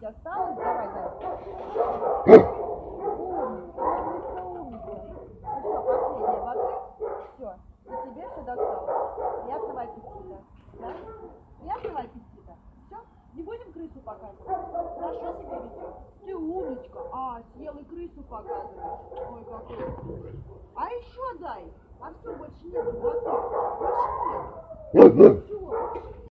досталось? Давай, давай. Умница, умница. Ну что, последняя вода? Все. И тебе все досталось. Приятного аппетита. Да? Приятного аппетита. Все? Не будем крысу показывать? Хорошо себя ведешь? Ты умничка. А, съел и крысу показываешь. Ой, какой. А еще дай. А все, больше нет. Больше нет.